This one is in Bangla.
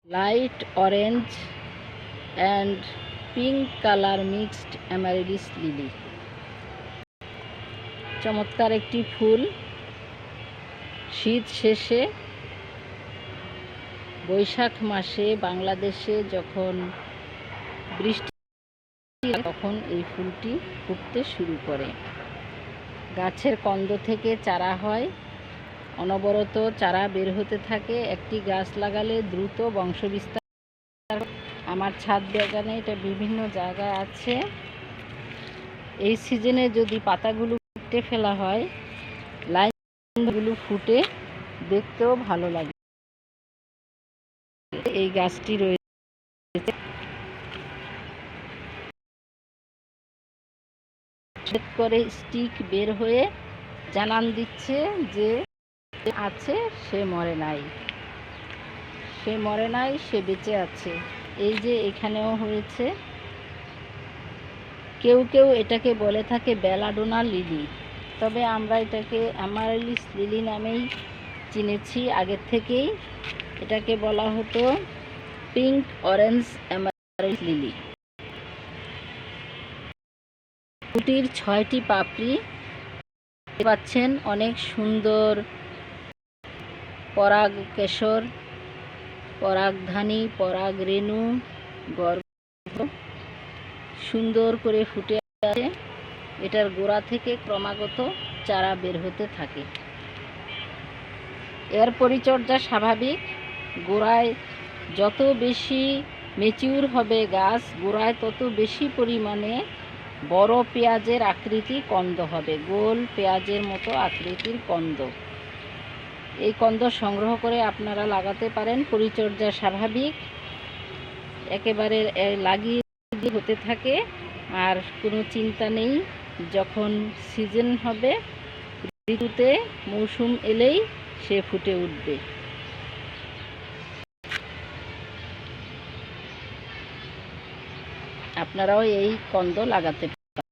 Light orange and pink colour mixed amaryllis lily. চমৎকার একটি ফুল। শীত শেষে বৈশাখ মাসে বাংলাদেশে যখন বৃষ্টি তখন এই ফুলটি ফুটতে শুরু করে। গাছের কন্দ থেকে চারা হয়, অনবরত চারা বের হতে থাকে। একটি গাছ লাগালে দ্রুত বংশবিস্তার। আমার ছাদ বাগানে এটা বিভিন্ন জায়গায় আছে। এই সিজনে যদি পাতাগুলো কেটে ফেলা হয়, লাইনগুলো ফুটে দেখতেও ভালো লাগে। এই গাছটি রয়েছে করে স্টিক বের হয়ে জানান দিচ্ছে যে আছে, সে মরে নাই, সে মরে নাই, সে বেঁচে আছে। এই যে এখানেও হয়েছে। কেউ কেউ এটাকে বলে থাকে বেলাডোনা লিলি, তবে আমরা এটাকে অ্যামারিলিস লিলি নামেই চিনেছি আগের থেকেই। এটাকে বলা হতো পিঙ্ক অরেঞ্জ অ্যামারিলিস লিলি। ফুলটির 6টি পাপড়ি পাচ্ছেন, অনেক সুন্দর পরাগ কেশর, পরাগধানী, পরাগ রেণু গর্ভ সুন্দর করে ফুটে আছে। এটার গোড়া থেকে ক্রমাগত চারা বের হতে থাকে। এর পরিচর্যা স্বাভাবিক। গোড়ায় যত বেশি ম্যাচিউর হবে গাছ, গোড়ায় তত বেশি পরিমাণে বড় পেঁয়াজের আকৃতি কন্দ হবে, গোল পেঁয়াজের মতো আকৃতির কন্দ। এই কন্দ সংগ্রহ করে আপনারা লাগাতে পারেন। পরিচর্যা স্বাভাবিক, একেবারে লাগিয়ে হতে থাকে, আর কোনো চিন্তা নেই। যখন সিজন হবে, ঋতুতে মৌসুম এলেই সে ফুটে উঠবে। আপনারাও এই কন্দ লাগাতে পারেন।